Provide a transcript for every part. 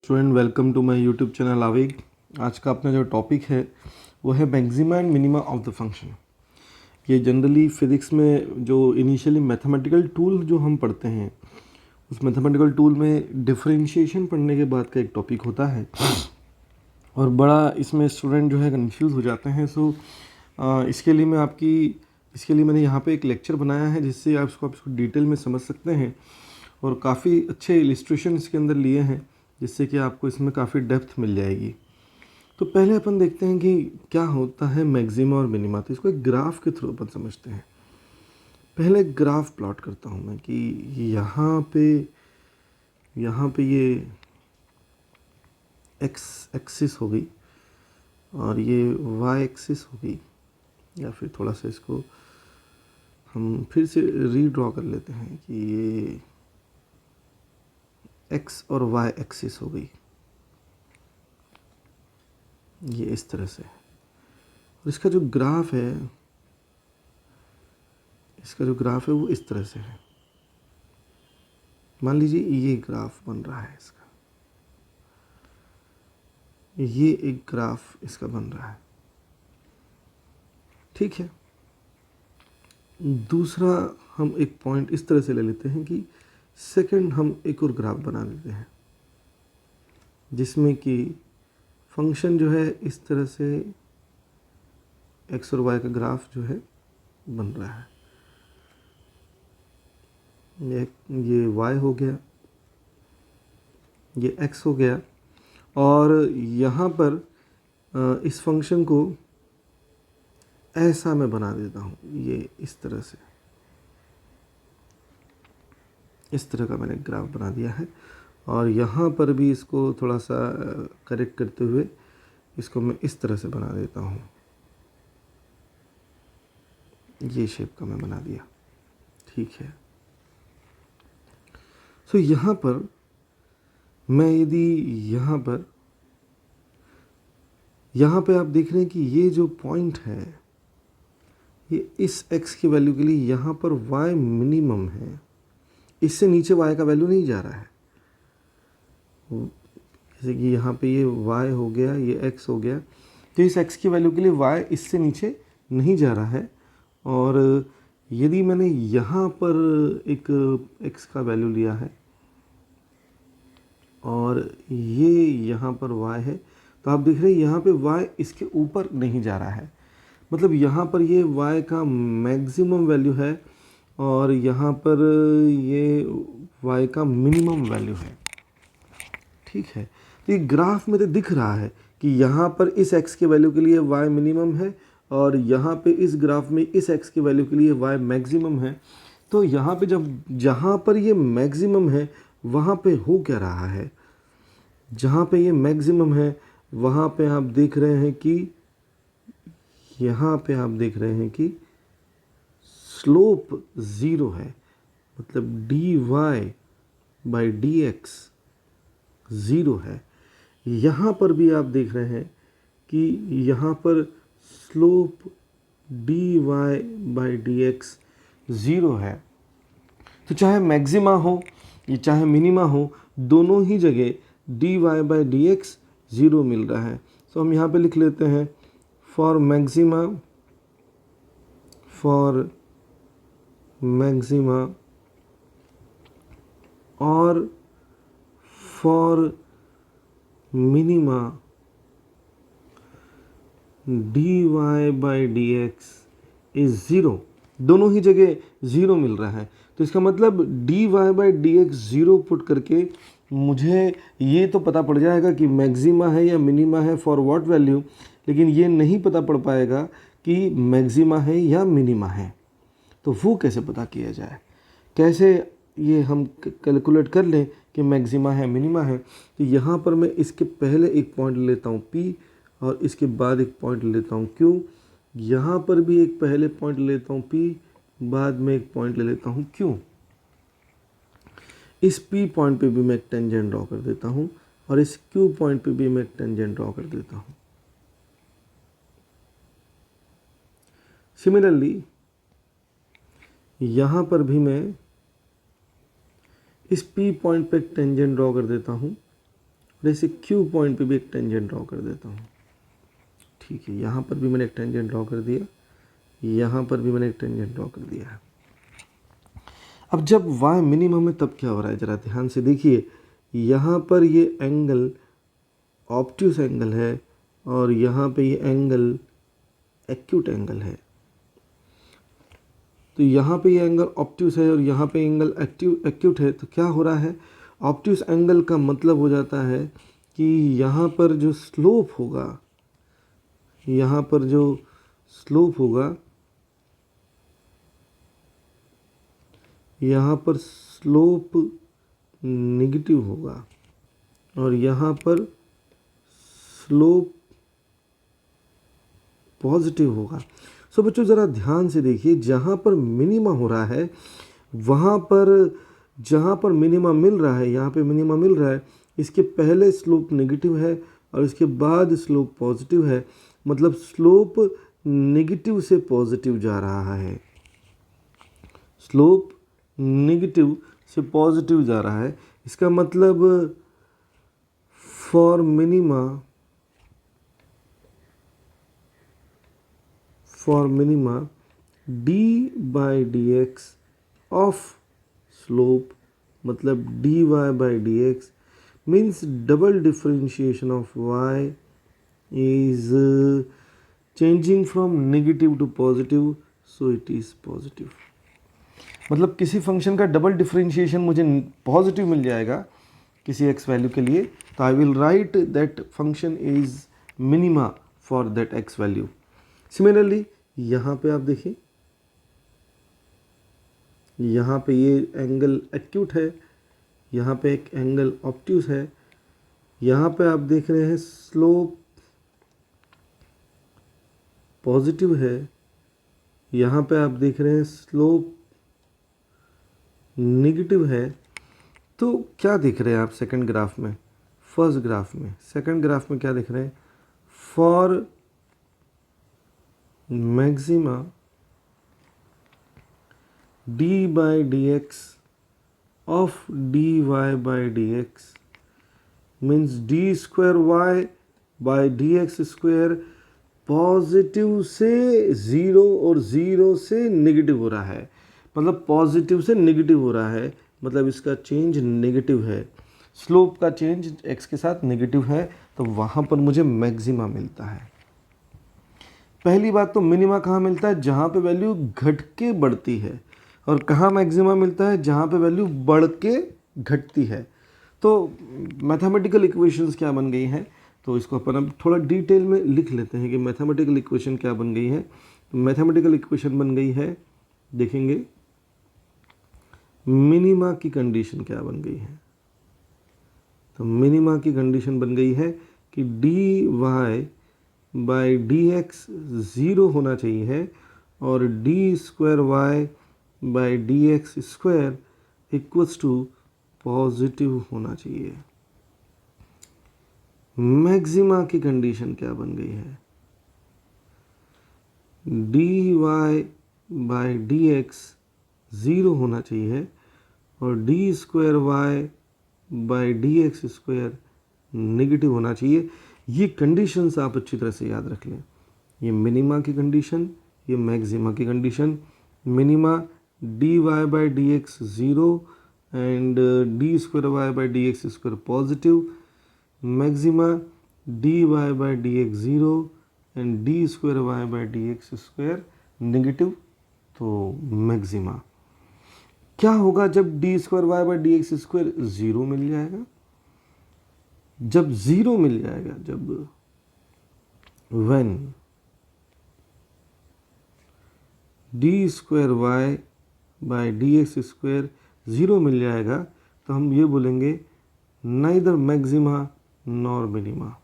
Student, welcome to my YouTube channel Aaveg. आज का अपना जो टॉपिक है वो है maxima and minima of the function. ये जनरली फिज़िक्स में जो इनिशियली मैथमेटिकल टूल जो हम पढ़ते हैं, उस मैथमेटिकल टूल में डिफरेंशिएशन पढ़ने के बाद का एक टॉपिक होता है और बड़ा इसमें स्टूडेंट जो है कंफ्यूज हो जाते हैं। इसके लिए मैंने यहाँ पे एक लेक्चर बनाया है जिससे आप इसको डिटेल में समझ सकते हैं और काफ़ी अच्छे इलिस्ट्रेशन इसके अंदर लिए हैं जिससे कि आपको इसमें काफ़ी डेप्थ मिल जाएगी। तो पहले अपन देखते हैं कि क्या होता है मैक्सिमा और मिनिमा। तो इसको एक ग्राफ के थ्रू अपन समझते हैं। पहले एक ग्राफ प्लॉट करता हूँ मैं कि यहाँ पे ये एक्स एक्सिस हो गई और ये वाई एक्सिस हो गई, या फिर थोड़ा सा इसको हम फिर से रीड्रॉ कर लेते हैं कि ये एक्स और वाई एक्सिस हो गई, ये इस तरह से। और इसका जो ग्राफ है वो इस तरह से है। मान लीजिए ये ग्राफ बन रहा है इसका, ये एक ग्राफ इसका बन रहा है, ठीक है। दूसरा हम एक पॉइंट इस तरह से ले लेते हैं कि सेकंड हम एक और ग्राफ बना लेते हैं जिसमें कि फंक्शन जो है इस तरह से एक्स और वाई का ग्राफ जो है बन रहा है। ये वाई हो गया, ये एक्स हो गया, और यहाँ पर इस फंक्शन को ऐसा मैं बना देता हूँ, ये इस तरह से, इस तरह का मैंने ग्राफ बना दिया है। और यहाँ पर भी इसको थोड़ा सा करेक्ट करते हुए इसको मैं इस तरह से बना देता हूँ, ये शेप का मैं बना दिया, ठीक है। सो यहाँ पर मैं यदि यहाँ पे आप देख रहे हैं कि ये जो पॉइंट है ये इस x की वैल्यू के लिए यहाँ पर y मिनिमम है, इससे नीचे y का वैल्यू नहीं जा रहा है। जैसे कि यहाँ पे ये y हो गया, ये x हो गया, तो इस x की वैल्यू के लिए y इससे नीचे नहीं जा रहा है। और यदि मैंने यहाँ पर एक x का वैल्यू लिया है और ये यहाँ पर y है, तो आप देख रहे हैं यहाँ पे y इसके ऊपर नहीं जा रहा है, मतलब यहाँ पर ये y का मैक्सिमम वैल्यू है और यहाँ पर ये y का मिनिमम वैल्यू है, ठीक है। तो ये ग्राफ में तो दिख रहा है कि यहाँ पर इस x के वैल्यू के लिए y मिनिमम है और यहाँ पे इस ग्राफ में इस x के वैल्यू के लिए y मैक्सिमम है। तो यहाँ पे जहाँ पर ये मैक्सिमम है वहाँ पे हो क्या रहा है, जहाँ पे ये मैक्सिमम है वहाँ पे आप देख रहे हैं कि यहाँ पे आप देख रहे हैं कि स्लोप ज़ीरो है, मतलब dy बाई dx ज़ीरो है। यहाँ पर भी आप देख रहे हैं कि यहाँ पर slope dy by dx zero है। तो चाहे मैक्सिमा हो या चाहे मिनिमा हो, दोनों ही जगह dy बाई dx ज़ीरो मिल रहा है। तो हम यहाँ पे लिख लेते हैं फॉर मैक्सिमा और for minima dy by dx is zero. दोनों ही जगह ज़ीरो मिल रहा है। तो इसका मतलब dy by dx zero put करके मुझे ये तो पता पड़ जाएगा कि मैक्सिमा है या मिनिमा है फॉर व्हाट वैल्यू, लेकिन ये नहीं पता पड़ पाएगा कि मैक्सिमा है या मिनिमा है। तो वो कैसे पता किया जाए, कैसे ये हम कैलकुलेट कर लें कि मैक्सिमा है मिनिमा है। तो यहाँ पर मैं इसके पहले एक पॉइंट लेता हूँ P और इसके बाद एक पॉइंट लेता हूँ Q। यहाँ पर भी एक पहले पॉइंट लेता हूँ P, बाद में एक पॉइंट ले लेता हूँ Q। इस P पॉइंट पे भी मैं एक टेंजेंट ड्रॉ कर देता हूँ और इस Q पॉइंट पे भी मैं एक टेंजेंट ड्रॉ कर देता हूँ। सिमिलरली यहाँ पर भी मैं इस P पॉइंट पे एक टेंजेंट ड्रॉ कर देता हूँ और ऐसे क्यू पॉइंट पे भी एक टेंजेंट ड्रॉ कर देता हूँ। ठीक है, यहाँ पर भी मैंने एक टेंजेंट ड्रॉ कर दिया, यहाँ पर भी मैंने एक टेंजेंट ड्रॉ कर दिया है। अब जब y मिनिमम है तब क्या हो रहा है, ज़रा ध्यान से देखिए। यहाँ पर ये एंगल ऑब्ट्यूस एंगल है और यहाँ पे ये एंगल एक्यूट एंगल है। तो यहाँ पे ये एंगल ऑब्ट्यूस है और यहाँ पे एंगल एक्यूट है। तो क्या हो रहा है, ऑब्ट्यूस एंगल का मतलब हो जाता है कि यहाँ पर जो स्लोप होगा, यहाँ पर जो स्लोप होगा, यहाँ पर स्लोप नेगेटिव होगा और यहाँ पर स्लोप पॉजिटिव होगा। सो बच्चों ज़रा ध्यान से देखिए, जहाँ पर मिनिमा हो रहा है वहाँ पर, जहाँ पर मिनिमा मिल रहा है, यहाँ पे मिनिमा मिल रहा है, इसके पहले स्लोप नेगेटिव है और इसके बाद स्लोप पॉजिटिव है। मतलब स्लोप नेगेटिव से पॉजिटिव जा रहा है, स्लोप नेगेटिव से पॉजिटिव जा रहा है। इसका मतलब for minima d by d x of slope, मतलब dy by d x means double differentiation of y is changing from negative to positive, so it is positive। मतलब किसी फंक्शन का डबल डिफरेंशिएशन मुझे पॉजिटिव मिल जाएगा किसी x value के लिए, तो I will write that function is minima for that x value. Similarly यहाँ पे आप देखिए, यहाँ पे ये एंगल एक्यूट है, यहाँ पे एक एंगल ऑब्ट्यूस है, यहाँ पे आप देख रहे हैं स्लोप पॉजिटिव है, यहाँ पे आप देख रहे हैं स्लोप नेगेटिव है। तो क्या देख रहे हैं आप सेकंड ग्राफ में, फर्स्ट ग्राफ में, सेकंड ग्राफ में क्या देख रहे हैं, for maxima d by d x of dy by d x means d square y by d x square positive से ज़ीरो और ज़ीरो से नेगेटिव हो रहा है। मतलब पॉजिटिव से नेगेटिव हो रहा है, मतलब इसका चेंज नेगेटिव है, स्लोप का चेंज x के साथ नेगेटिव है, तो वहाँ पर मुझे मैक्सिमा मिलता है। पहली बात तो मिनिमा कहाँ मिलता है, जहाँ पे वैल्यू घट के बढ़ती है, और कहाँ मैक्सिमा मिलता है, जहाँ पे वैल्यू बढ़ के घटती है। तो मैथमेटिकल इक्वेशंस क्या बन गई हैं, तो इसको अपन अब थोड़ा डिटेल में लिख लेते हैं कि मैथमेटिकल इक्वेशन क्या बन गई है। तो मैथमेटिकल इक्वेशन बन गई है, देखेंगे मिनिमा की कंडीशन क्या बन गई है। तो मिनिमा की कंडीशन बन गई है कि d y by d x zero होना चाहिए है और d square y by d x square equals to positive होना चाहिए। मैक्सिमा की कंडीशन क्या बन गई है, d y by d x zero होना चाहिए और d square y by d x square negative होना चाहिए। ये कंडीशंस आप अच्छी तरह से याद रख लें, ये मिनिमा की कंडीशन, ये मैक्सिमा की condition. Minima d y by d x zero and d square y by d x square positive. Maxima d y by d x zero and d square y by d x square negative. तो maxima क्या होगा जब d square y by d x square zero मिल जाएगा, जब zero मिल जाएगा, जब when d square y by d x square zero मिल जाएगा, तो हम ये बोलेंगे neither maxima nor minima,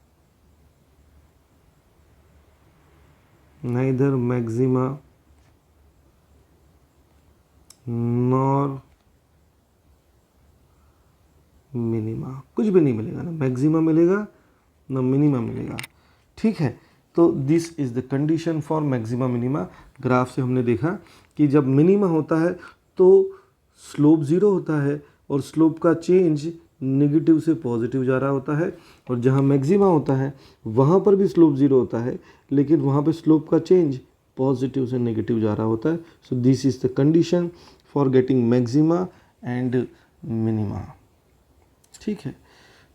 neither maxima nor minima. कुछ भी नहीं मिलेगा, ना मैक्सिमा मिलेगा ना मिनिमा मिलेगा। ठीक है, तो this is the condition for maxima minima. Graph से हमने देखा कि जब मिनिमा होता है तो स्लोप ज़ीरो होता है और स्लोप का चेंज नेगेटिव से पॉजिटिव जा रहा होता है, और जहाँ मैक्सिमा होता है वहाँ पर भी स्लोप ज़ीरो होता है, लेकिन वहाँ पे स्लोप का चेंज पॉजिटिव से नेगेटिव जा रहा होता है. So this is the condition for getting maxima and minima. ठीक है,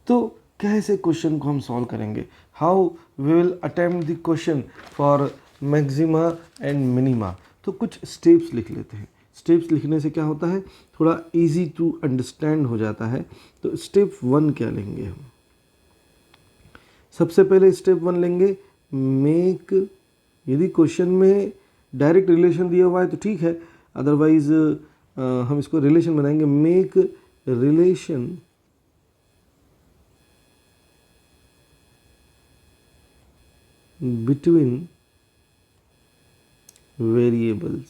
तो कैसे क्वेश्चन को हम सॉल्व करेंगे, how we will attempt the question for maxima and minima. तो कुछ स्टेप्स लिख लेते हैं. स्टेप्स लिखने से क्या होता है, थोड़ा इजी टू अंडरस्टैंड हो जाता है. तो स्टेप 1 क्या लेंगे हम, सबसे पहले स्टेप 1 लेंगे मेक. यदि क्वेश्चन में डायरेक्ट रिलेशन दिया हुआ है तो ठीक है, अदरवाइज हम इसको रिलेशन बनाएंगे. Make relation between variables.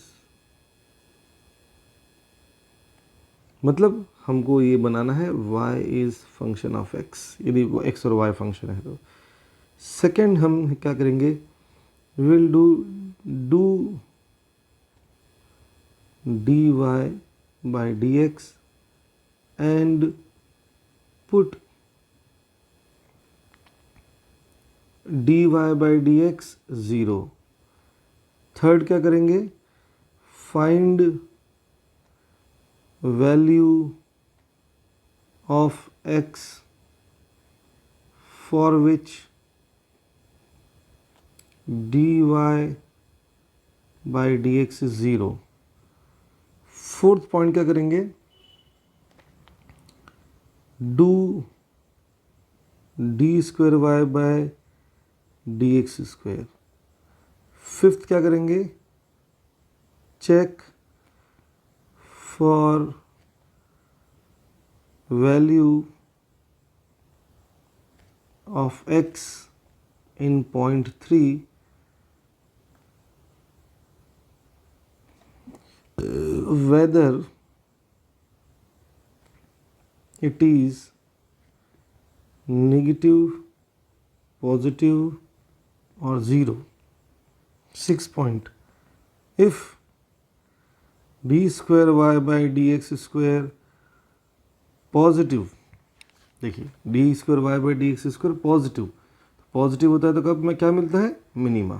मतलब हमको ये बनाना है y is function of x, यदि x और y फंक्शन है तो. सेकेंड हम क्या करेंगे, will do dy by dx and put dy by dx 0. Third क्या करेंगे, find value of x for which dy by dx is 0. Fourth point क्या करेंगे, do d square y by dx square. Fifth क्या करेंगे, check for value of x in point 3 whether it is negative, positive or 0. 6 point, if d square y by dx square positive, देखिए d square y by d x square positive, positive होता है तो कब में क्या मिलता है, minima.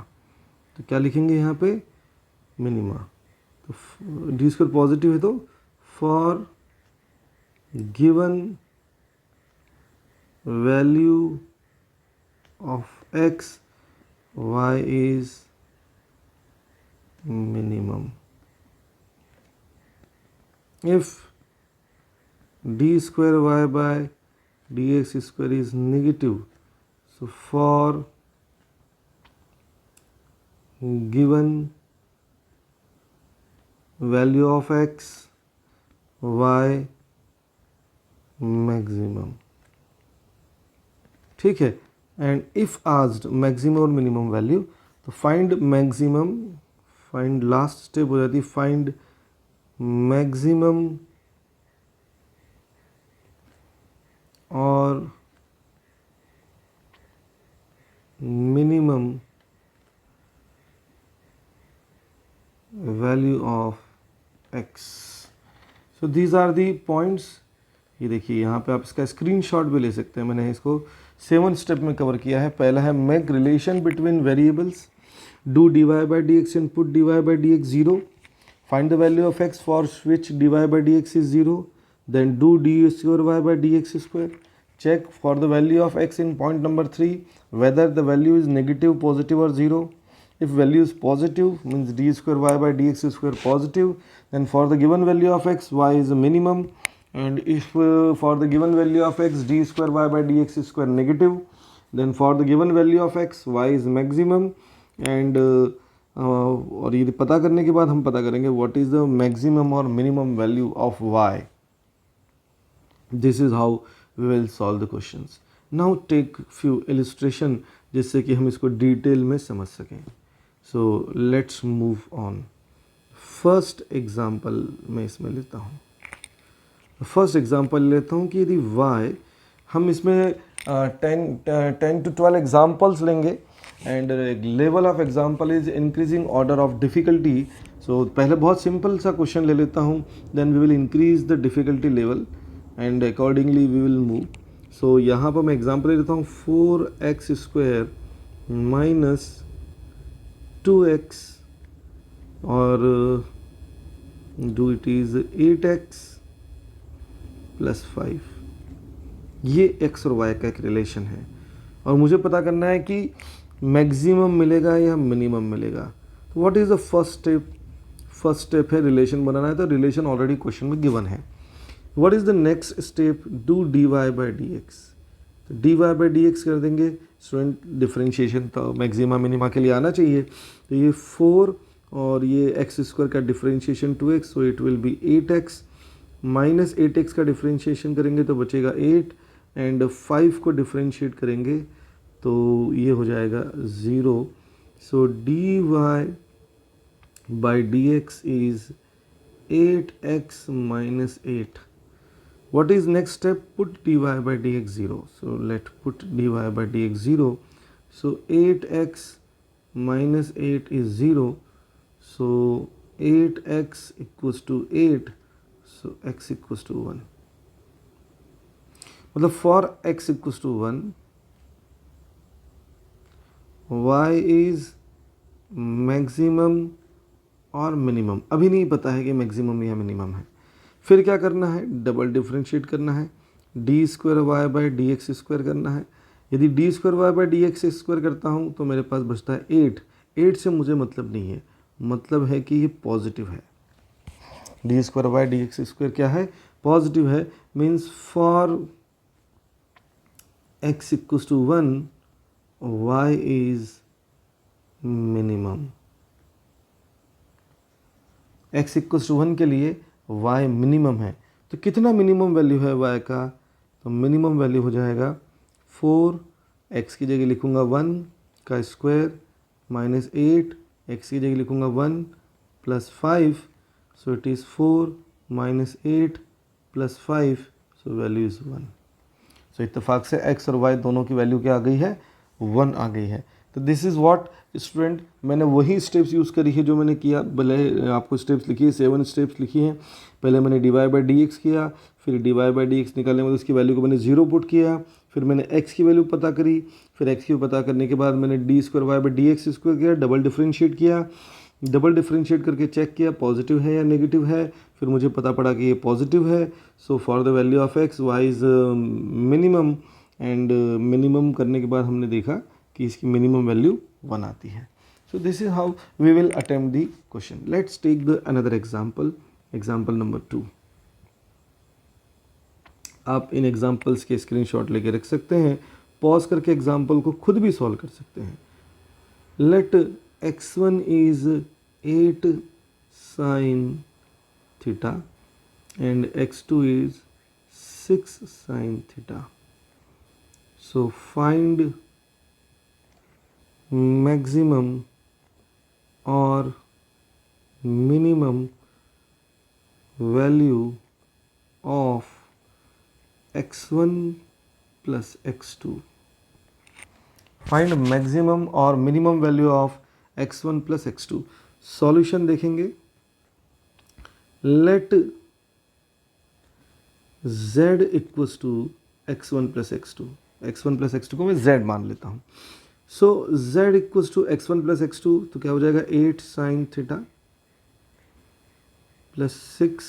तो क्या लिखेंगे यहाँ पे, मिनिमा. तो डी स्क्वायर पॉजिटिव है तो for given value of x y is minimum. If d square y by dx square is negative, so for given value of x y maximum. ठीक है, एंड इफ आस्क्ड मैक्सिमम और minimum value, तो find maximum, find last step हो जाती है find maximum और minimum value of x. So these are the points. ये देखिए यहाँ पे आप इसका स्क्रीनशॉट भी ले सकते हैं. मैंने इसको 7 स्टेप में कवर किया है. पहला है make relation between variables, do d y by d x and put d y by d x 0, find the value of x for which d y by d x is 0, then do d square y by d x square, check for the value of x in point number 3 whether the value is negative, positive or 0. If value is positive means d square y by dx square positive, then for the given value of x y is a minimum, and if for the given value of x d square y by dx square negative, then for the given value of x y is maximum. and और ये पता करने के बाद हम पता करेंगे what is the maximum or minimum value of y. This is how we will solve the questions. Now take few illustration जिससे कि हम इसको डिटेल में समझ सकें. So let's move on. First example मैं इसमें लेता हूँ. फर्स्ट एग्जाम्पल लेता हूँ कि यदि y, हम इसमें 10 to 12 एग्जाम्पल्स लेंगे and level of example is increasing order of difficulty. So पहले बहुत सिंपल सा क्वेश्चन ले लेता हूँ, then we will increase the difficulty level and accordingly we will move. So यहाँ पर मैं एग्जाम्पल ले लेता हूँ 4x² माइनस 2x और do it is 8x plus 5. ये x और y का एक रिलेशन है और मुझे पता करना है कि मैक्सिमम मिलेगा या मिनिमम मिलेगा. तो what is the first step है रिलेशन बनाना है. तो रिलेशन ऑलरेडी क्वेश्चन में गिवन है. What is the next step? Do dy by d x. तो dy बाई डी एक्स कर देंगे. स्टूडेंट डिफरेंशिएशन तो मैक्सिमा मिनिमा के लिए आना चाहिए. तो ये 4 और ये x² का differentiation 2x, so it will be 8x minus 8x का डिफरेंशिएशन करेंगे तो बचेगा 8 एंड 5 को डिफरेंशिएट करेंगे तो ये हो जाएगा 0. सो dy by d x is 8x minus 8. What is next step? Put dy by dx 0. So let put dy by dx 0. So 8x minus 8 is 0. So 8x equals to 8. So x equals to 1. मतलब for x equals to 1, y is maximum और minimum. अभी नहीं पता है कि maximum या minimum है. फिर क्या करना है? डबल डिफरेंशिएट करना है. d² y by d x square करना है. यदि d² y by d x square करता हूँ तो मेरे पास बचता है 8. 8 से मुझे मतलब नहीं है, मतलब है कि ये पॉजिटिव है. d² y D x square क्या है? पॉजिटिव है. Means for x equals to 1 y is minimum. x equals to 1 के लिए y मिनिमम है. तो कितना मिनिमम वैल्यू है y का? तो मिनिमम वैल्यू हो जाएगा 4. x की जगह लिखूँगा 1 का स्क्वायर माइनस 8. x की जगह लिखूँगा 1 plus 5. So it is 4 minus 8 plus 5. So value is 1. सो इत्तेफाक से x और y दोनों की वैल्यू क्या आ गई है? 1 आ गई है. तो दिस इज़ व्हाट स्टूडेंट, मैंने वही स्टेप्स यूज़ करी है जो मैंने किया. भले आपको स्टेप्स लिखी है, 7 स्टेप्स लिखी हैं. पहले मैंने dy बाई डी एक्स किया, फिर dy बाई डी एक्स निकालने में उसकी वैल्यू को मैंने 0 पुट किया. फिर मैंने x की वैल्यू पता करी. फिर x की पता करने के बाद मैंने d² y by d x square किया, डबल डिफरेंशिएट किया. डबल डिफरेंशिएट करके चेक किया पॉजिटिव है या नेगेटिव है. फिर मुझे पता पड़ा कि ये पॉजिटिव है. So for the value of x y is minimum. And minimum करने के बाद हमने देखा कि इसकी मिनिमम वैल्यू 1 आती है. So this is how we will attempt the question. Let's take the another example. Example number 2. आप इन एग्जाम्पल्स के स्क्रीनशॉट लेके रख सकते हैं. पॉज करके एग्जाम्पल को खुद भी सॉल्व कर सकते हैं. Let x1 is 8 sin theta and x2 is 6 sin theta. So find maximum or minimum value of x1 plus x2. Find maximum or minimum value of x1 plus x2. Solution देखेंगे. Let z equals to x1 plus x2. x1 plus x2 को मैं z मान लेता हूँ. So z equals to x1 plus x2 तो क्या हो जाएगा? 8 साइन थीटा प्लस 6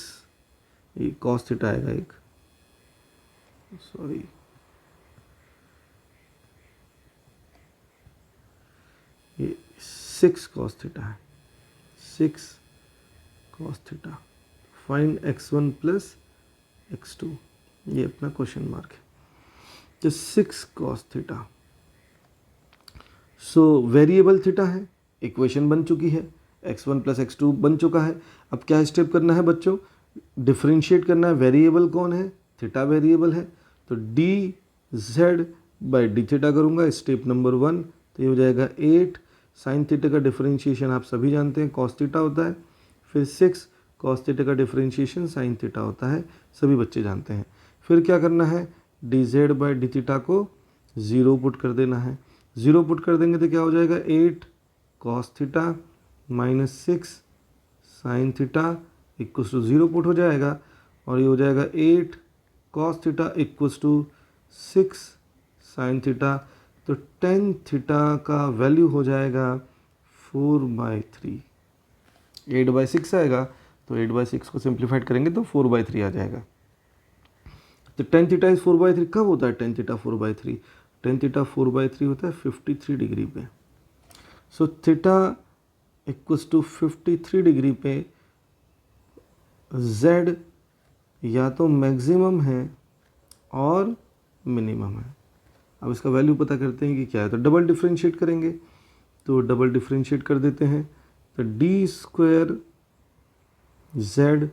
ये कॉस थीटा आएगा एक, सॉरी ये 6 कॉस थीटा है. 6 cos theta. Find x1 plus x2. ये अपना क्वेश्चन मार्क है. तो 6 cos theta. So variable theta है, इक्वेशन बन चुकी है. x1 प्लस x2 बन चुका है. अब क्या स्टेप करना है बच्चों? डिफरेंशिएट करना है. वेरिएबल कौन है? थीटा वेरिएबल है. तो D Z by d theta करूँगा, स्टेप नंबर 1. तो ये हो जाएगा 8 साइन थीटा का डिफरेंशिएशन आप सभी जानते हैं कॉस थीटा होता है. फिर 6 कॉस थीटा का डिफरेंशिएशन साइन थीटा होता है, सभी बच्चे जानते हैं. फिर क्या करना है? D Z by d theta को 0 पुट कर देना है. 0 पुट कर देंगे तो क्या हो जाएगा? 8 cos theta minus 6 sine theta equals to 0 put हो जाएगा. और ये हो जाएगा 8 cos theta equals to 6 sine theta. तो टेन थीटा का वैल्यू हो जाएगा 4/3। 8/6 आएगा, तो 8/6 को सिंप्लीफाइड करेंगे तो 4/3 आ जाएगा। तो टेन थीटा इज 4/3 कब होता है? टेन थीटा 4/3, टेन थीटा 4/3 होता है 53 डिग्री पे। So theta equals to 53 degree पे z या तो मैक्सिमम है और मिनिमम है। अब इसका वैल्यू पता करते हैं कि क्या है। तो डबल डिफ्रेंशिएट करेंगे, तो डबल डिफ्रेंशिएट कर देते हैं। तो d square z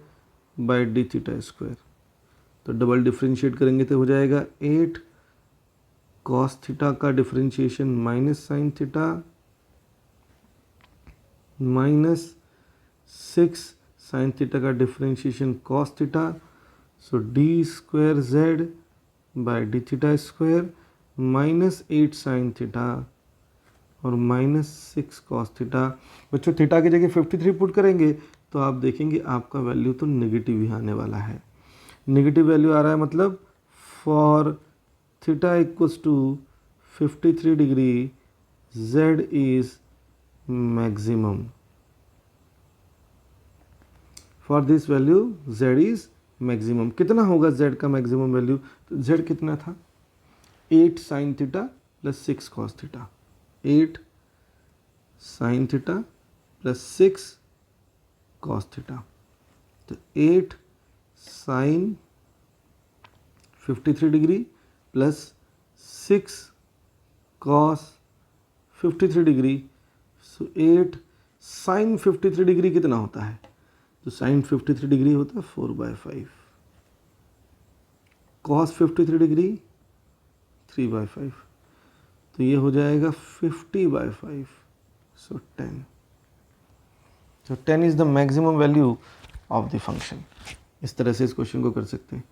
by d theta square, तो डबल डिफ्रेंशिएट करेंगे तो हो जाएगा 8 कॉस थीटा का differentiation minus sine theta minus 6 sine theta का differentiation cos theta. So d square z by d theta square minus 8 sine theta और minus 6 cos theta. बच्चों theta की जगह 53 पुट करेंगे तो आप देखेंगे आपका वैल्यू तो नेगेटिव ही आने वाला है। नेगेटिव वैल्यू आ रहा है, मतलब for theta equals to 53 degree z is maximum. For this value z is maximum. कितना होगा z का मैक्सिमम वैल्यू? तो z कितना था? 8 sine theta plus 6 cos theta. 8 sine theta plus 6 cos theta. तो 8 sine 53 degree plus 6 cos 53 degree. So 8 sine 53 degree कितना होता है? तो साइन 53 डिग्री होता है 4/5, कॉस 53 डिग्री 3/5, तो ये हो जाएगा 50/5। सो 10। सो 10 is the maximum value of the function. इस तरह से इस क्वेश्चन को कर सकते हैं।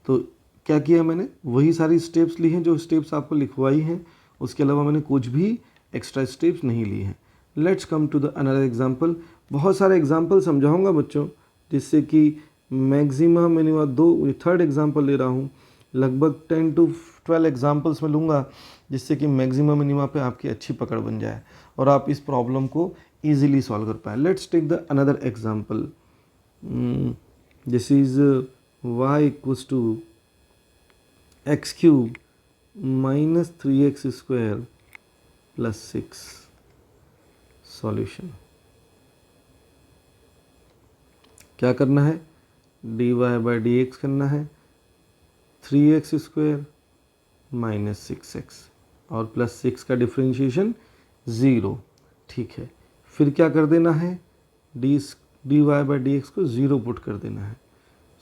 तो क्या किया मैंने? वही सारी स्टेप्स ली हैं जो स्टेप्स आपको लिखवाई हैं, उसके अलावा मैंने कुछ भी एक्स्ट्रा स्टेप्स नहीं लिए हैं। Let's come to the another example. बहुत सारे एग्जांपल समझाऊंगा बच्चों, जिससे कि मैक्सिमम मिनिमम थर्ड एग्जांपल ले रहा हूँ, लगभग 10 to 12 एग्जांपल्स में लूँगा, जिससे कि मैक्सिमम मिनिमा पे आपकी अच्छी पकड़ बन जाए और आप इस प्रॉब्लम को ईजिली सॉल्व कर पाए। Let's take the another example. This is y equals to x cube minus 3x square plus 6। Solution क्या करना है? dy बाई डी एक्स करना है, 3x स्क्वायर माइनस 6x और प्लस 6 का डिफ्रेंशिएशन 0। ठीक है, फिर क्या कर देना है? dy बाई डी एक्स को 0 पुट कर देना है।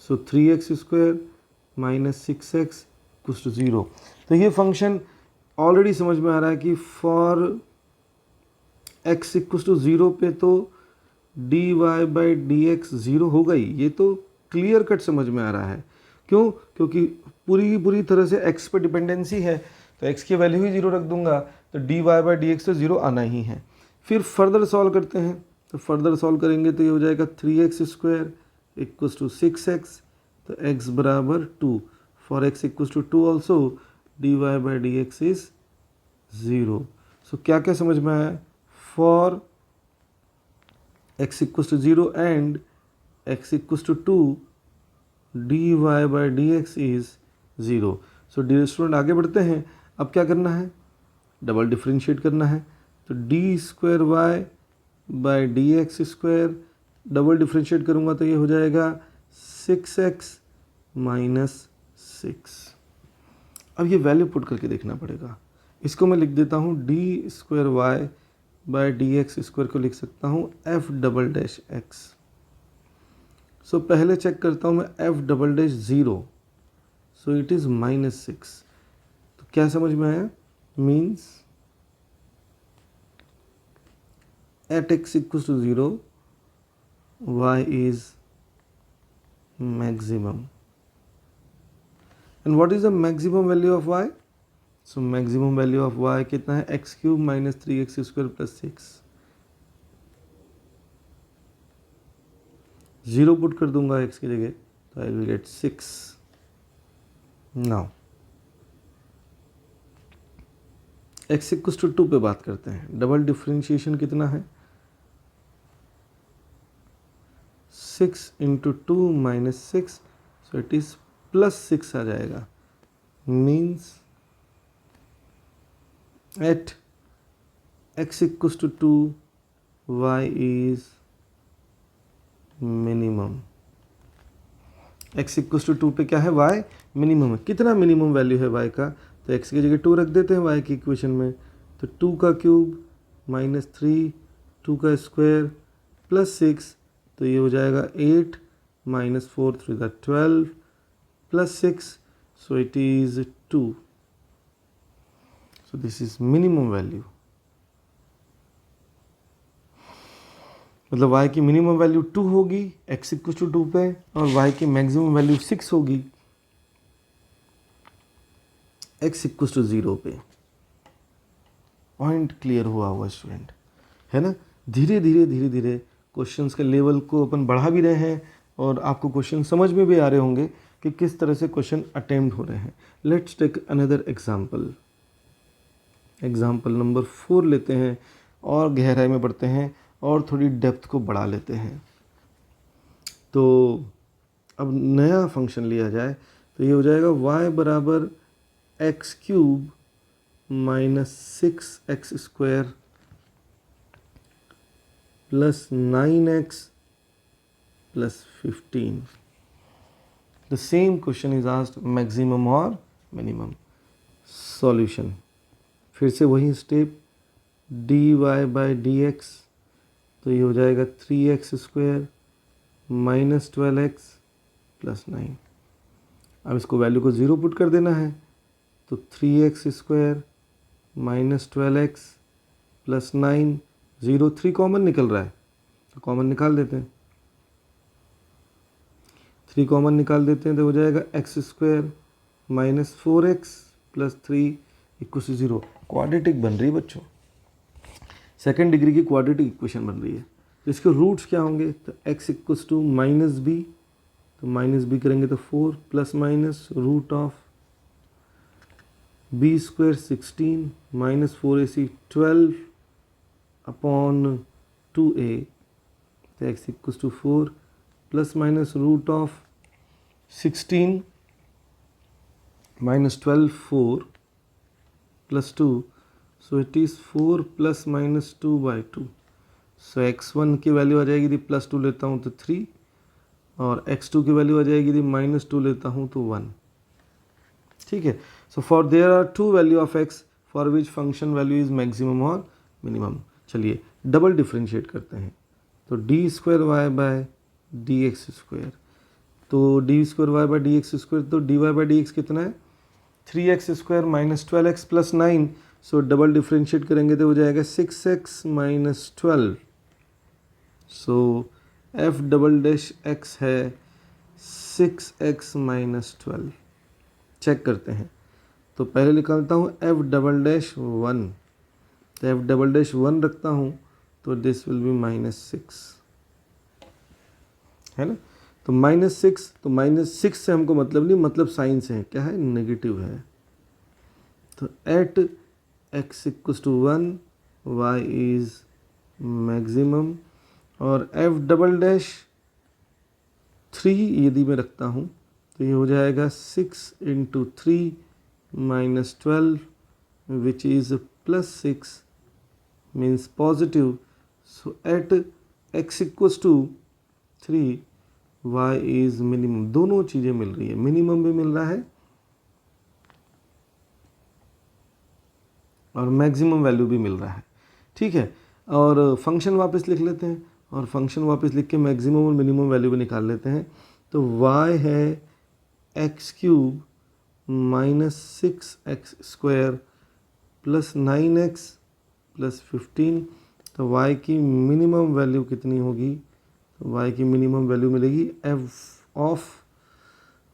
So 3x square minus 6x equals to 0। तो ये फंक्शन ऑलरेडी समझ में आ रहा है कि फॉर x इक्वल्स टू 0 पे तो dy बाई डी एक्स 0 होगा ही। ये तो क्लियर कट समझ में आ रहा है। क्यों? क्योंकि पूरी तरह से x पे डिपेंडेंसी है, तो x की वैल्यू ही 0 रख दूंगा, तो dy बाई डी एक्स तो 0 आना ही है। फिर फर्दर सॉल्व करते हैं, तो फर्दर सॉल्व करेंगे तो ये हो जाएगा 3x square equals to 6x, तो x बराबर 2। For x equals to 2 also dy by d x is 0। So क्या क्या समझ में आया? For x equals to 0 and x equals to 2 dy by d x is 0। So dear student आगे बढ़ते हैं। अब क्या करना है? डबल डिफ्रेंशिएट करना है। तो d square y by d x square, double differentiate करूँगा तो ये हो जाएगा 6x माइनस 6। अब ये वैल्यू पुट करके देखना पड़ेगा। इसको मैं लिख देता हूँ d square y by d x square को लिख सकता हूँ f double dash x. So पहले चेक करता हूँ मैं f double dash 0, so it is minus 6। तो क्या समझ में आया? Means at x equals to 0 y is maximum. And what is the maximum value of y? So maximum value of y कितना है? x cube minus 3x square plus 6। 0 put कर दूंगा x की जगह, तो I will get 6। Now x equals to 2 पे बात करते हैं। डबल डिफ्रेंशिएशन कितना है, 6 into 2 minus 6, so it is +6 आ जाएगा। Means at x equals to 2 y is minimum. x equals to 2 पे क्या है, y मिनिमम है। कितना मिनिमम वैल्यू है y का, तो x की जगह 2 रख देते हैं y की इक्वेशन में। तो 2 का क्यूब माइनस 3, 2 का स्क्वायर प्लस 6, तो ये हो जाएगा 8 माइनस 4 3 का 12 plus 6, so it is 2। So this is minimum value. मतलब y की मिनिमम वैल्यू 2 होगी x इक्वल टू 2 पे, और y की मैक्सिमम वैल्यू 6 होगी x इक्वल टू 0 पे। पॉइंट क्लियर हुआ हुआ स्टूडेंट, है ना। धीरे धीरे क्वेश्चंस के लेवल को अपन बढ़ा भी रहे हैं, और आपको क्वेश्चन समझ में भी आ रहे होंगे कि किस तरह से क्वेश्चन अटेम्प्ट हो रहे हैं। Let's take another example. Example number 4 लेते हैं, और गहराई में बढ़ते हैं, और थोड़ी डेप्थ को बढ़ा लेते हैं। तो अब नया फंक्शन लिया जाए, तो ये हो जाएगा y बराबर x cube minus 6x square plus 9x plus 15। The same question is asked, maximum और मिनिमम। सॉल्यूशन फिर से वही स्टेप, dy बाई dx, तो ये हो जाएगा 3x square minus 12x plus 9। अब इसको वैल्यू को 0 पुट कर देना है, तो 3x square minus 12x plus 9, 0 3 common निकल रहा है, तो कॉमन निकाल देते हैं। 3 कॉमन निकाल देते हैं तो हो जाएगा x square minus 4x plus 3 equal to 0। Quadratic बन रही है बच्चों, सेकेंड डिग्री की क्वाड्रेटिक इक्वेशन बन रही है। तो इसके रूट्स क्या होंगे, तो x equals to minus b, तो माइनस बी करेंगे तो 4 plus minus root of b square 16 minus 4ac 12 upon 2a, तो x equals to 4 plus minus root of 16 minus 12 4 plus 2, so it is 4 plus minus 2 by 2। सो x1 की value आ जाएगी, यदि plus 2 लेता हूँ तो 3, और x2 की वैल्यू आ जाएगी, यदि माइनस 2 लेता हूँ तो 1। ठीक है। So for there are 2 value of x for which function value is maximum और मिनिमम। चलिए डबल डिफ्रेंशिएट करते हैं, तो d square y by d x square, तो d square y by d x square, तो d y by d x कितना है, 3x square minus 12x plus 9। So double differentiate करेंगे तो हो जाएगा 6x minus 12। So f double dash x है 6x minus 12। Check करते हैं, तो पहले निकालता हूँ f डबल डैश 1, तो f डबल डैश 1 रखता हूँ, तो दिस विल बी -6, है ना। तो -6, तो -6 से हमको मतलब नहीं, मतलब साइन से है, क्या है, नेगेटिव है। तो at x equals to 1 y is maximum, और f डबल डैश 3 यदि मैं रखता हूँ, तो ये हो जाएगा 6 into 3 minus 12 which is plus 6 means positive. So at x equals to 3 y is minimum. दोनों चीज़ें मिल रही है, मिनिमम भी मिल रहा है और मैक्सिमम वैल्यू भी मिल रहा है। ठीक है, और फंक्शन वापस लिख लेते हैं, और फंक्शन वापस लिख के मैक्सिमम और मिनिमम वैल्यू भी निकाल लेते हैं। तो y है x cube minus 6x square plus 9x plus 15। तो y की मिनिमम वैल्यू कितनी होगी, तो y की मिनिमम वैल्यू मिलेगी f ऑफ,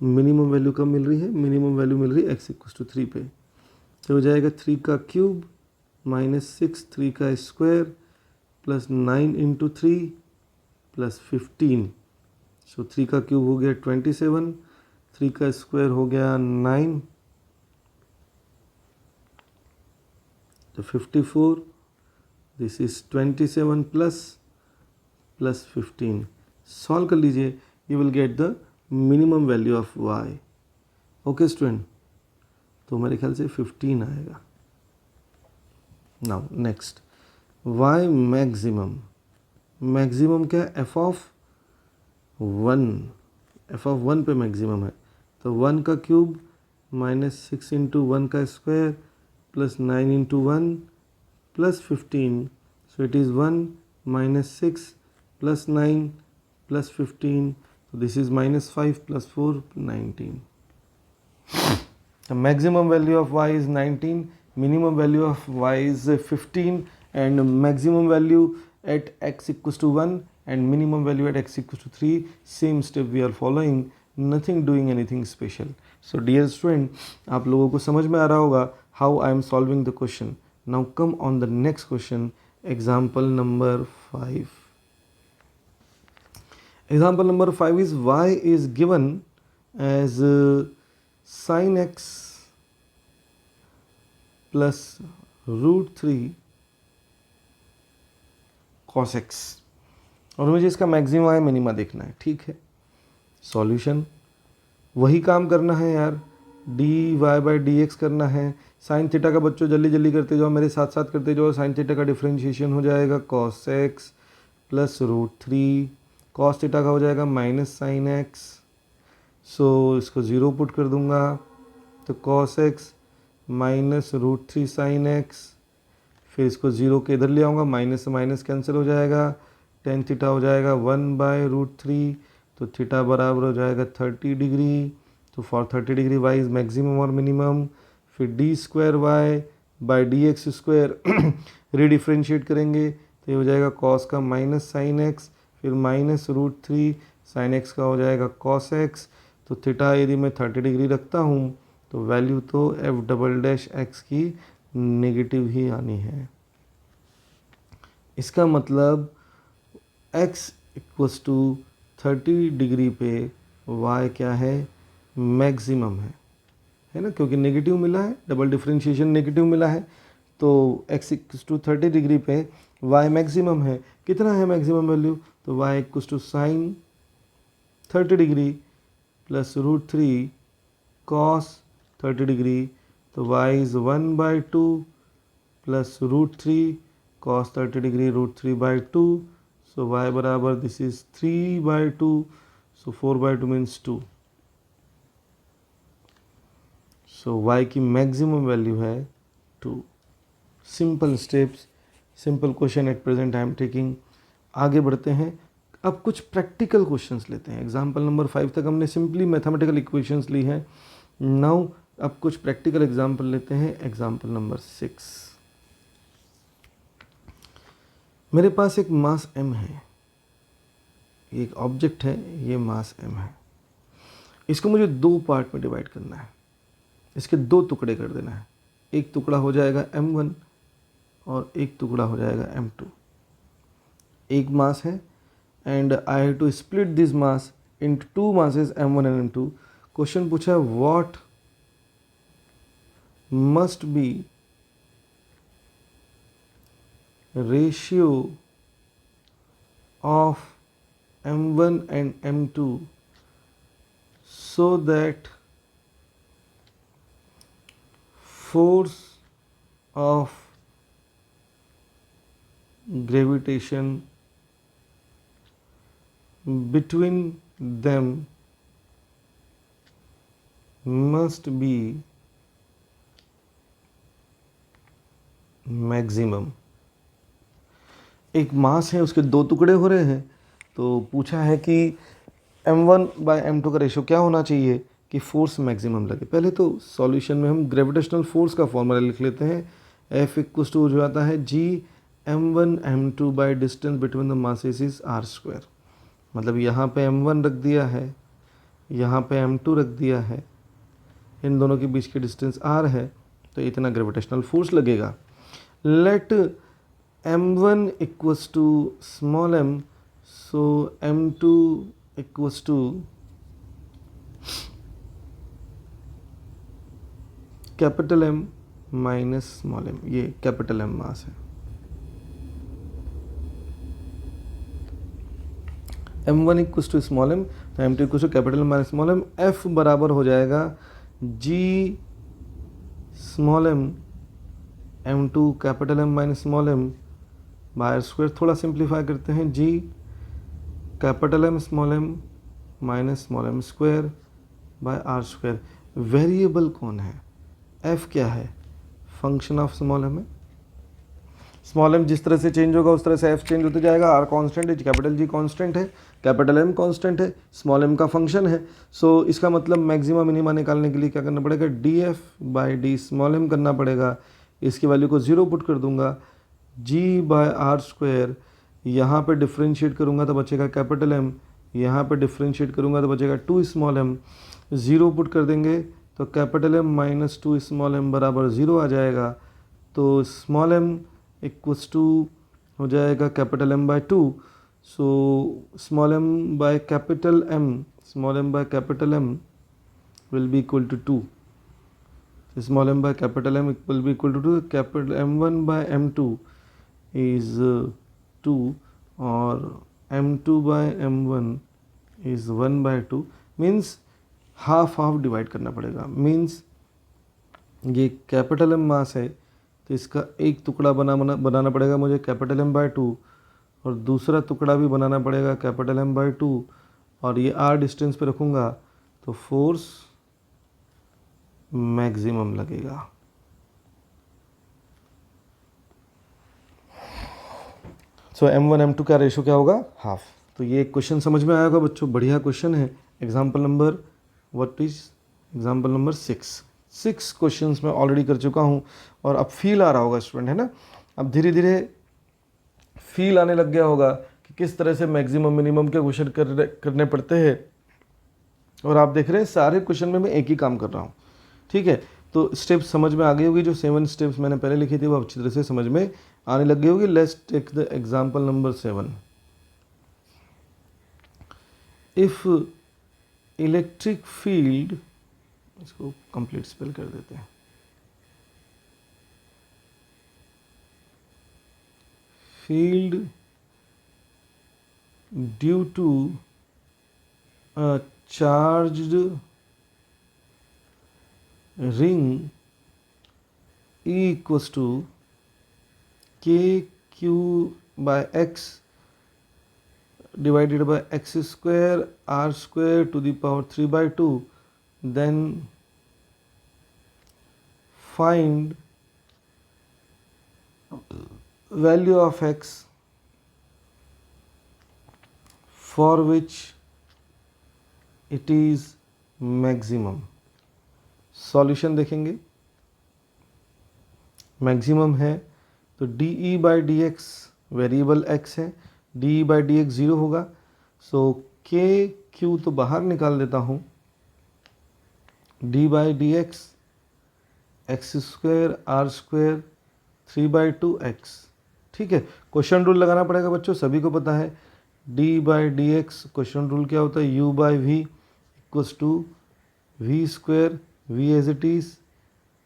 मिनिमम वैल्यू कब मिल रही है, मिनिमम वैल्यू मिल रही है x इक्वल टू 3 पे। तो हो जाएगा 3 का क्यूब माइनस 6, 3 का स्क्वायर प्लस 9 इंटू 3 प्लस 15। सो 3 का क्यूब हो गया 27, 3 का स्क्वायर हो गया 9, तो 54, दिस इज 27 प्लस 15। सॉल्व कर लीजिए, you will get the minimum value of y. Okay student, तो मेरे ख्याल से 15 आएगा। Now next, y maximum. Maximum क्या है? एफ ऑफ 1 पे मैक्सिमम है, तो 1 का क्यूब -6 इंटू 1 का square plus 9 into 1 plus 15, so it is 1 -6 plus 9 plus 15, so this is -5 plus 4, 19. The maximum value of y is 19, minimum value of y is 15, and maximum value at x equals to 1 and minimum value at x equals to 3. Same step we are following, nothing doing anything special. So dear student, आप लोगों को समझ में आ रहा होगा how I am solving the question. Now come on the next question, example number 5. Example number 5 is y is given as sin x plus root 3 cos x, और मुझे इसका मैक्सिमा या मिनिमा देखना है। ठीक है, सॉल्यूशन वही काम करना है यार, dy बाई डी एक्स करना है। साइन थीटा का बच्चों जल्दी जल्दी करते जाओ, मेरे साथ साथ करते जाओ। साइन थीटा का डिफ्रेंशिएशन हो जाएगा cos x plus root 3, cos theta का हो जाएगा माइनस साइन एक्स, सो इसको ज़ीरो पुट कर दूंगा, तो cos x minus root 3 sine x, फिर इसको ज़ीरो के इधर ले आऊँगा, माइनस से माइनस कैंसिल हो जाएगा, टेन थीटा हो जाएगा 1/√3, तो थीटा बराबर हो जाएगा 30 डिग्री। तो for 30 degree y is maximum और मिनिमम। फिर d square y by d x square redifferentiate करेंगे, तो ये हो जाएगा कॉस का माइनस साइन एक्स, फिर -√3 साइन एक्स का हो जाएगा कॉस एक्स। तो थीटा यदि मैं 30 डिग्री रखता हूँ तो वैल्यू तो f'(x) की नेगेटिव ही आनी है। इसका मतलब x इक्वल्स टू 30 डिग्री पे y क्या है? मैक्सिमम है ना, क्योंकि नेगेटिव मिला है, डबल डिफरेंशिएशन नेगेटिव मिला है, तो x इक्वल्स टू 30 डिग्री पे y मैक्सिमम है। कितना है मैक्सिमम वैल्यू? तो y equals to sine 30 degree plus √3 cos 30 degree, तो y is 1/2 plus √3 cos 30 degree √3/2, so y बराबर this is 3/2, so 4/2 means 2। So y की मैक्सिमम वैल्यू है 2। Simple steps, simple question at present I am taking. आगे बढ़ते हैं, अब कुछ practical questions लेते हैं। एग्जाम्पल नंबर 5 तक हमने सिंपली मैथमेटिकल इक्वेशंस ली हैं। नाउ अब कुछ प्रैक्टिकल एग्जाम्पल लेते हैं। एग्जाम्पल नंबर 6, मेरे पास एक मास m है, एक ऑब्जेक्ट है, ये मास m है। इसको मुझे दो पार्ट में डिवाइड करना है, इसके दो टुकड़े कर देना है। एक टुकड़ा हो जाएगा m1 और एक टुकड़ा हो जाएगा m2। एक मास है and I have to split this mass into two masses m1 and m2। Question पूछा है what must be ratio of m1 and m2 so that force of gravitation between them must be maximum। एक mass है, उसके दो टुकड़े हो रहे हैं, तो पूछा है कि m1/m2 का रेशियो क्या होना चाहिए कि फोर्स मैक्सिमम लगे। पहले तो सॉल्यूशन में हम ग्रेविटेशनल फोर्स का फॉर्मूला लिख लेते हैं। F इक्वल्स टू जो आता है g m1 m2 by distance between the masses is r²। मतलब यहाँ पे m1 रख दिया है, यहाँ पे m2 रख दिया है, इन दोनों के बीच की डिस्टेंस r है, तो इतना ग्रेविटेशनल फोर्स लगेगा। Let m1 equals to small m, so m2 equals to capital M minus small m, ये कैपिटल M मास है। m1 equal to small m, तो m2 equal to capital M minus small m। F बराबर हो जाएगा G small m m2 capital M minus small m by square. थोड़ा simplify करते हैं, G capital M small m minus small m square bye are square. Variable कौन है? F क्या है? फंक्शन ऑफ स्मॉल m है। स्मॉल m जिस तरह से चेंज होगा उस तरह से F चेंज होते जाएगा। R कांस्टेंट है, कैपिटल G कांस्टेंट है, कैपिटल M कांस्टेंट है, स्मॉल m का फंक्शन है। सो इसका मतलब मैक्सिमा मिनिमा निकालने के लिए क्या करना पड़ेगा? dF by D small m करना पड़ेगा। इसकी वैल्यू को 0 पुट कर दूंगा। G बाय आर स्क्वायर, यहाँ पर डिफ्रेंशिएट करूँगा तो बचेगा कैपिटल M, यहाँ पर डिफ्रेंशिएट करूँगा तो बचेगा 2 स्मॉल m। 0 पुट कर देंगे तो capital M minus 2 small m बराबर 0 आ जाएगा। तो स्मॉल m इक्वल्स टू हो जाएगा capital M by 2। So small m by capital M, small m by capital M will be equal to 2। Small m by capital M will be equal to 2। Capital M1 by M2 is 2 और M2 by M1 is 1 by 2। Means half half divide करना पड़ेगा। Means ये capital M mass है तो इसका एक टुकड़ा बनाना पड़ेगा मुझे कैपिटल M बाय 2 और दूसरा टुकड़ा भी बनाना पड़ेगा कैपिटल M बाय 2 और ये R डिस्टेंस पे रखूँगा तो फोर्स मैक्सिमम लगेगा। सो M1 M2 का रेशो क्या होगा? हाफ। तो ये क्वेश्चन समझ में आया होगा बच्चों, बढ़िया क्वेश्चन है। Example number what is example number 6 questions मैं ऑलरेडी कर चुका हूँ और अब फील आ रहा होगा स्टूडेंट, है ना? अब धीरे धीरे फील आने लग गया होगा कि किस तरह से मैक्सिमम मिनिमम के क्वेश्चन करने पड़ते हैं। और आप देख रहे हैं सारे क्वेश्चन में मैं एक ही काम कर रहा हूँ, ठीक है? तो स्टेप्स समझ में आ गई होगी। जो 7 स्टेप्स मैंने पहले लिखी थी वो अच्छी तरह से समझ में आने लग गई होगी। Let's take the example number 7। If electric field, इसको कंप्लीट स्पेल कर देते हैं, field due to a charged ring E equals to KQ by X divided by X square R square to the power 3 by 2, then find value of X for which it is maximum। Solution देखेंगे। Maximum है तो d e by d x variable x है, d e by d x 0 होगा। सो के Q तो बाहर निकाल देता हूँ, d by d x x square r square 3 by 2 x, ठीक है? क्वेश्चन रूल लगाना पड़ेगा बच्चों, सभी को पता है। D by d x question rule क्या होता है? U by v equals to v square, v as it is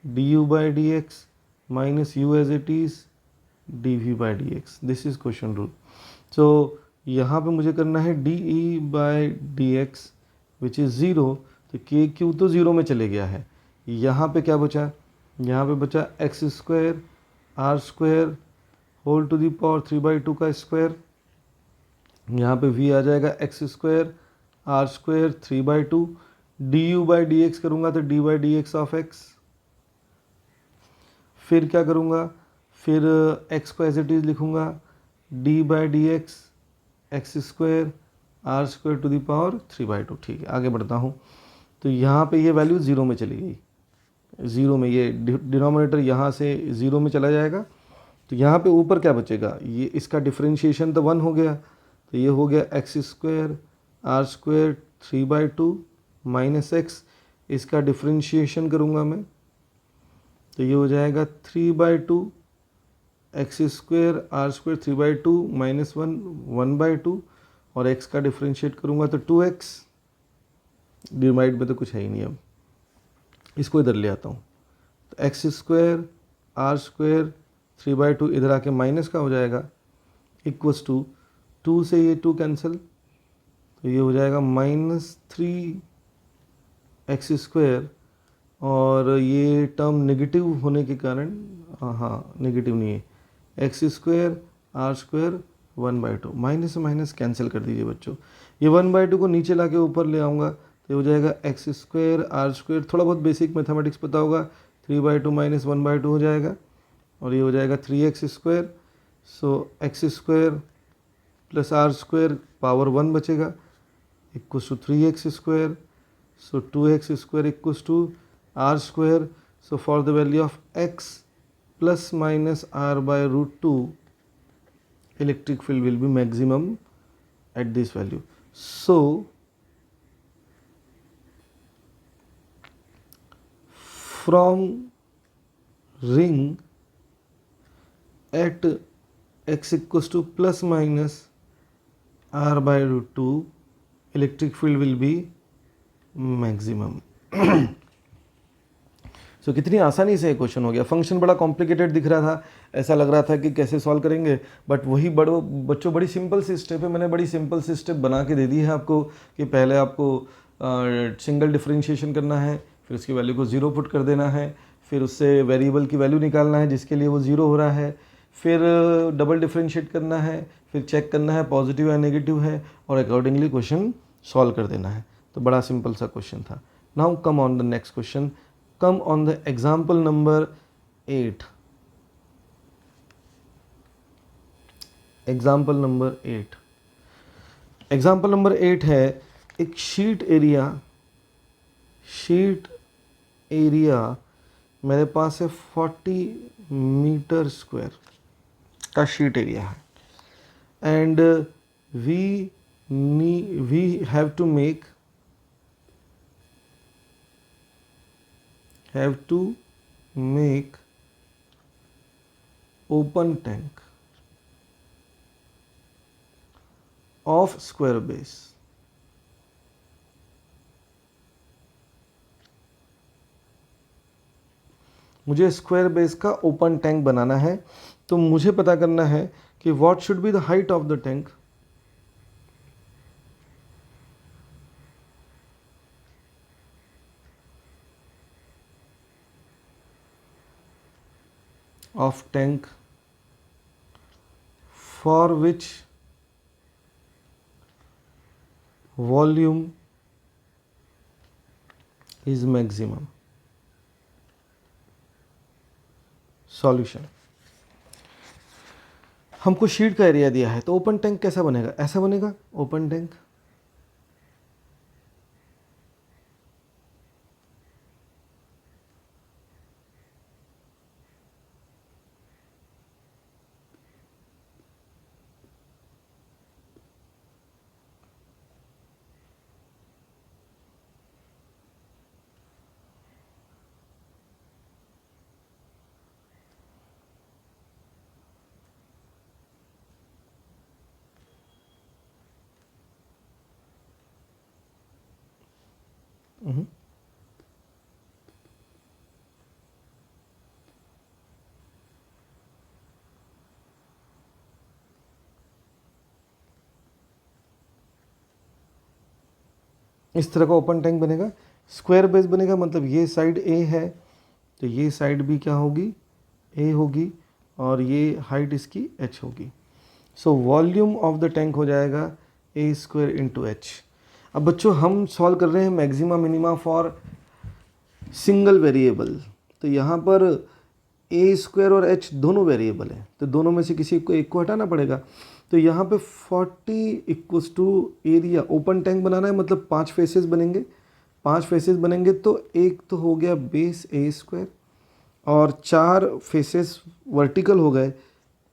d u by d x minus u as it is d v by d x. This is question rule. So यहाँ पे मुझे करना है d e by d x which is 0, तो के Q तो 0 में चले गया है। यहाँ पे क्या बचा? यहाँ पे बचा x square r square whole to the power 3 by 2 का स्क्वायर। यहाँ पे v आ जाएगा x square r square 3 by 2, d u by d x करूँगा तो d by d x of x. फिर क्या करूँगा? फिर x को एज इट इज़ लिखूँगा d by d x x square r square to the power 3 by 2। ठीक है, आगे बढ़ता हूँ। तो यहाँ पे ये वैल्यू 0 में चली गई, 0 में ये डिनोमिनेटर यहाँ से 0 में चला जाएगा। तो यहाँ पे ऊपर क्या बचेगा? ये इसका डिफरेंशिएशन तो 1 हो गया, तो ये हो गया x square r square 3 by 2 minus x. इसका डिफरेंशिएशन करूँगा मैं तो ये हो जाएगा 3 by 2 x square r square 3 by 2 minus 1 1 by 2 और x का डिफरेंशिएट करूँगा तो 2x। डिवाइड में तो कुछ है ही नहीं, अब इसको इधर ले आता हूँ तो एक्स स्क्वायर आर स्क्वायर 3/2 इधर आके माइनस का हो जाएगा, इक्वस टू 2 से ये 2 कैंसिल, तो ये हो जाएगा -3x², और ये टर्म नेगेटिव होने के कारण, हाँ नेगेटिव नहीं है, x² r² 1/2, माइनस से माइनस कैंसिल कर दीजिए बच्चों। ये 1/2 को नीचे लाके ऊपर ले आऊँगा तो ये हो जाएगा x² r², थोड़ा बहुत बेसिक मैथमेटिक्स पता होगा, 3/2 माइनस 1/2 हो जाएगा, और ये हो जाएगा 3x²। सो x² प्लस r² पावर 1 बचेगा, equals to 3x²। So 2x² equals to r²। So for the value of x plus minus r/√2, electric field will be maximum at this value. So from ring at x equals to plus minus r/√2, electric field will be maximum. सो कितनी आसानी से question हो गया। Function बड़ा complicated दिख रहा था, ऐसा लग रहा था कि कैसे सॉल्व करेंगे, बट वही बच्चों बड़ी सिंपल सी स्टेप है, मैंने बड़ी सिंपल सी स्टेप बना के दे दी है आपको कि पहले आपको सिंगल डिफरेंशिएशन करना है, फिर उसकी वैल्यू को 0 पुट कर देना है, फिर उससे वेरिएबल की वैल्यू निकालना है जिसके लिए वो 0 हो रहा है, फिर डबल डिफरेंशिएट करना है, फिर चेक करना है पॉजिटिव या नेगेटिव है, और अकॉर्डिंगली क्वेश्चन सॉल्व कर देना है। तो बड़ा सिंपल सा क्वेश्चन था। Now come on the next question, come on the example number 8. Example number 8. Example number 8 है एक शीट एरिया मेरे पास है 40 मीटर स्क्वायर का शीट एरिया है, and we have to make open tank of square base. मुझे square base का open tank बनाना है, तो मुझे पता करना है कि what should be the height of the tank. of tank for which volume is maximum. Solution, हमको शीट का एरिया दिया है, तो ओपन टैंक कैसा बनेगा, ऐसा बनेगा ओपन टैंक। इस तरह का ओपन टैंक बनेगा। स्क्वायर बेस बनेगा, मतलब ये साइड ए है तो ये साइड भी क्या होगी, ए होगी, और ये हाइट इसकी एच होगी। So volume of the tank हो जाएगा a² इंटू एच। अब बच्चों हम सॉल्व कर रहे हैं maxima minima for single variable, तो यहाँ पर a² और h दोनों वेरिएबल हैं, तो दोनों में से किसी को एक को हटाना पड़ेगा। तो यहाँ पे 40 equals to area, open tank बनाना है मतलब 5 फेसेस बनेंगे, 5 फेसेस बनेंगे, तो एक तो हो गया बेस a², और 4 फेसेस वर्टिकल हो गए,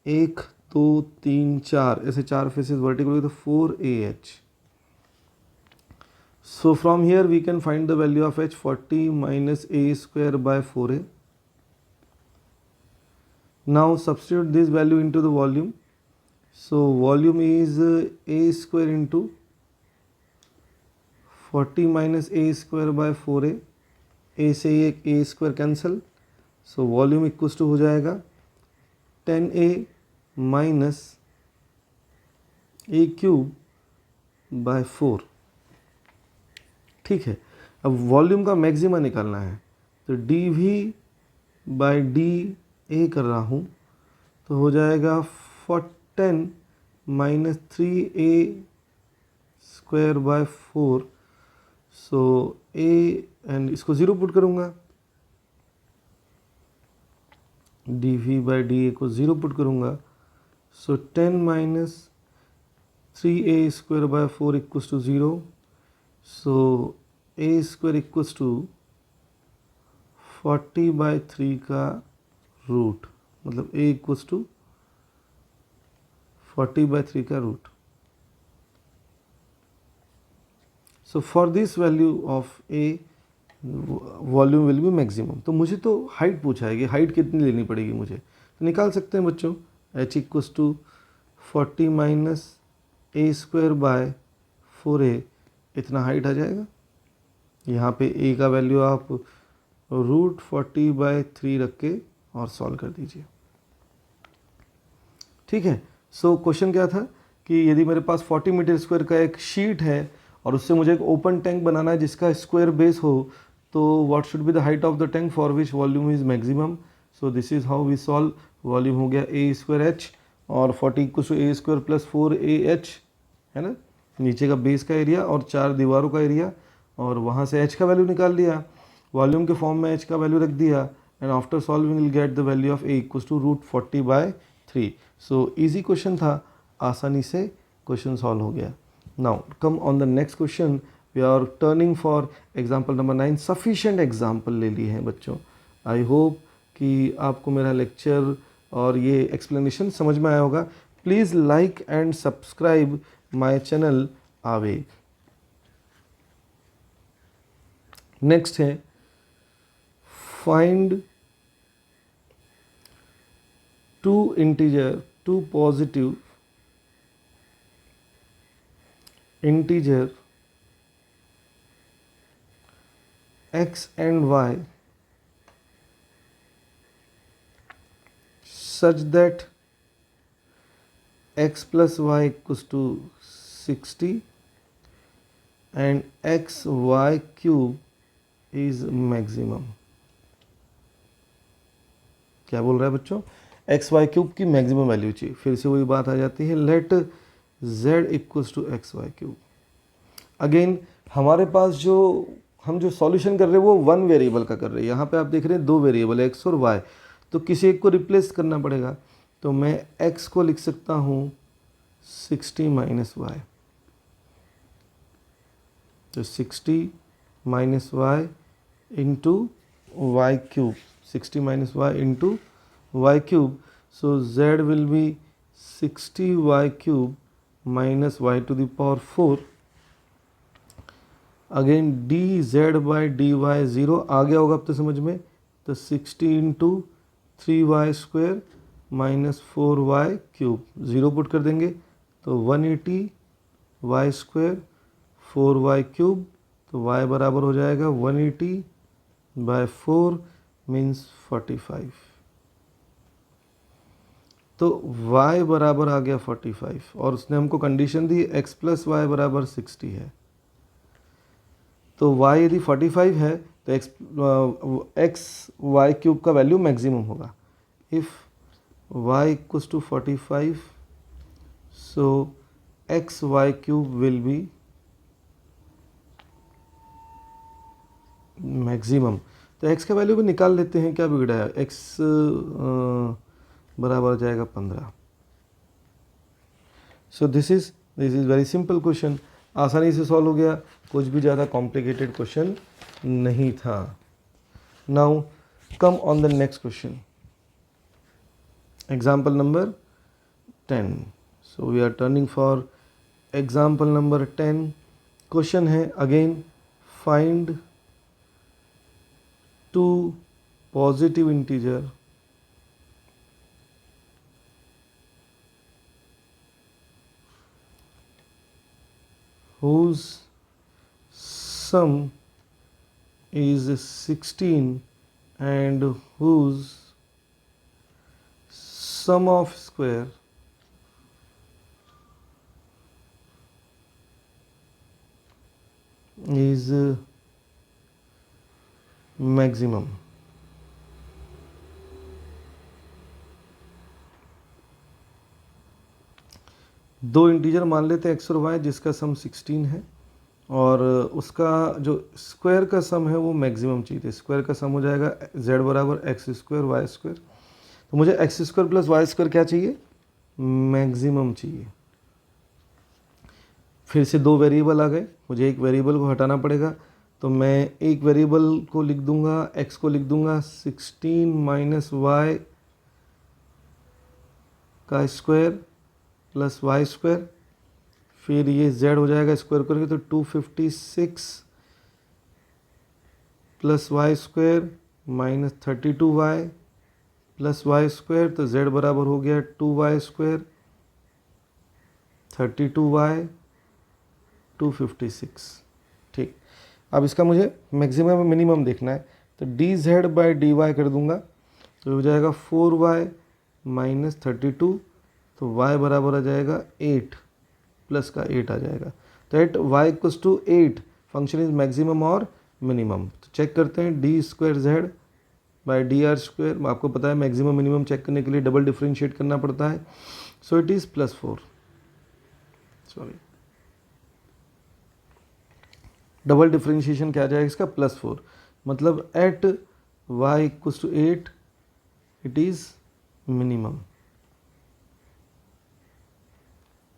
1 2 3 4, ऐसे 4 फेसेस वर्टिकल हो गए, तो 4ah। So from here we can find the value of h, 40 minus a² by 4a. Now substitute this value into the volume. So volume is a² into 40 minus a² by 4a. a से एक a² cancel, so volume equals to हो जाएगा 10A minus A³/4। ठीक है, अब volume का maxima निकालना है, तो dV/dA कर रहा हूँ, तो हो जाएगा 10 minus 3A²/4। So A and इसको 0 पुट करूँगा, dV/dA को 0 पुट करूँगा, so 10 minus 3A²/4 equals to 0। So A² equals to 40/3 का रूट, मतलब A इक्वल्स टू 40/3 का root. So for this value of A volume will be maximum. तो मुझे तो हाइट पूछा है कि हाइट कितनी लेनी पड़ेगी मुझे, तो निकाल सकते हैं बच्चों। H equals to 40 minus A²/4A, इतना हाइट आ जाएगा। यहाँ पे A का वैल्यू आप √40/3 रख के और सॉल्व कर दीजिए। ठीक है, सो क्वेश्चन क्या था कि यदि मेरे पास 40 मीटर स्क्वायर का एक शीट है और उससे मुझे एक ओपन टैंक बनाना है जिसका स्क्वायर बेस हो, तो what should be the height of the tank for which volume is maximum. So this is how we solve. Volume हो गया A²H और 40 equals to A² plus 4AH, है ना, नीचे का बेस का एरिया और 4 दीवारों का एरिया, और वहाँ से H का वैल्यू निकाल लिया, वॉल्यूम के फॉर्म में H का वैल्यू रख दिया, and after solving will get the value of A equals to √40/3। So easy question था, आसानी से क्वेश्चन सॉल्व हो गया। Now come on the next question, we are turning for example number 9। Sufficient example ले लिए हैं बच्चों। आई होप कि आपको मेरा लेक्चर और ये एक्सप्लेनेशन समझ में आया होगा। Please like and subscribe my channel आवेग। नेक्स्ट है find two positive integer x and y such that x plus y equals to 60 and xy³ is maximum। क्या बोल रहा है बच्चों, xy³ की मैक्सिमम वैल्यू चाहिए। फिर से वही बात आ जाती है, let z equals to xy³। Again हमारे पास हम जो सॉल्यूशन कर रहे हैं वो वन वेरिएबल का कर रहे हैं। यहाँ पे आप देख रहे हैं दो वेरिएबल x और y, तो किसी एक को रिप्लेस करना पड़ेगा। तो मैं x को लिख सकता हूँ 60 माइनस वाई, तो 60 minus y into y³, 60 minus y into y³। So z will be 60y³ minus y to the power 4। Again dz/dy 0 आ गया होगा अब तो समझ में, तो 60 into 3y² minus 4y³, 0 put कर देंगे तो 180 y² 4y³, तो y बराबर हो जाएगा 180/4 मीन्स 45। तो y बराबर आ गया 45 और उसने हमको कंडीशन दी x प्लस वाई बराबर 60 है। तो y यदि 45 है तो xy³ का वैल्यू मैक्सिमम होगा। If y equals to 45, so xy³ will be maximum. तो x का वैल्यू भी निकाल लेते हैं, क्या बिगड़ा है, x बराबर जाएगा 15। सो this is very simple question, आसानी से सॉल्व हो गया, कुछ भी ज़्यादा कॉम्प्लिकेटेड क्वेश्चन नहीं था। Now come on the next question, example number 10। So we are turning for example number 10। Question है again, find two positive integer whose sum is 16 and whose sum of square is maximum. दो integer मान लेते हैं x और y जिसका सम 16 है और उसका जो स्क्वायर का सम है वो मैक्सिमम चाहिए थे। स्क्वायर का सम हो जाएगा z बराबर एक्स स्क्वायर वाई स्क्वायर। तो मुझे x square plus y square क्या चाहिए? मैक्सिमम चाहिए। फिर से दो वेरिएबल आ गए, मुझे एक वेरिएबल को हटाना पड़ेगा। तो मैं एक वेरिएबल को लिख दूंगा, x को लिख दूंगा 16 माइनस वाई का स्क्वायर प्लस वाई स्क्वायर। फिर ये z हो जाएगा स्क्वायर करके तो 256 plus y square minus 32y plus y square. तो z बराबर हो गया 2y स्क्वायर 32y 256। ठीक, अब इसका मुझे मैक्सिमम मिनिमम देखना है तो dz बाई dy कर दूंगा तो हो जाएगा 4y माइनस 32। तो y बराबर आ जाएगा 8 प्लस का 8 आ जाएगा। तो at y equals to 8 function is maximum और मिनिमम। तो चेक करते हैं d square z by d r square. आपको पता है मैक्सिमम मिनिमम चेक करने के लिए डबल डिफरेंशिएट करना पड़ता है। So it is +4, sorry double differentiation क्या आ जाएगा इसका? +4। मतलब at y equals to 8 it is minimum.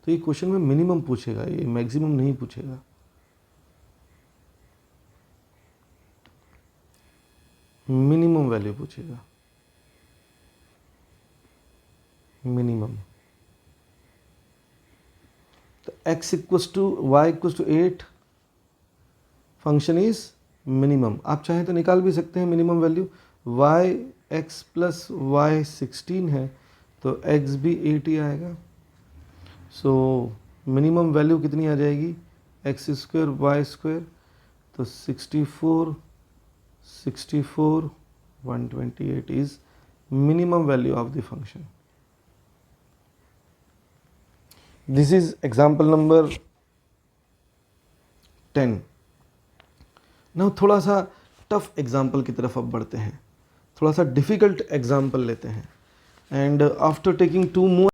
तो ये क्वेश्चन में मिनिमम पूछेगा, ये मैक्सिमम नहीं पूछेगा। मिनिमम वैल्यू पूछेगा, मिनिमम। तो x equals to y equals to 8 function is minimum. आप चाहें तो निकाल भी सकते हैं minimum value. y x plus y 16 है तो x भी 8 ही आएगा। सो मिनिमम वैल्यू कितनी आ जाएगी? X square y square. तो 64 128 is minimum value of the function. This is example number 10। नाउ थोड़ा सा टफ एग्जाम्पल की तरफ अब बढ़ते हैं, थोड़ा सा डिफिकल्ट एग्जाम्पल लेते हैं। And after taking 2 more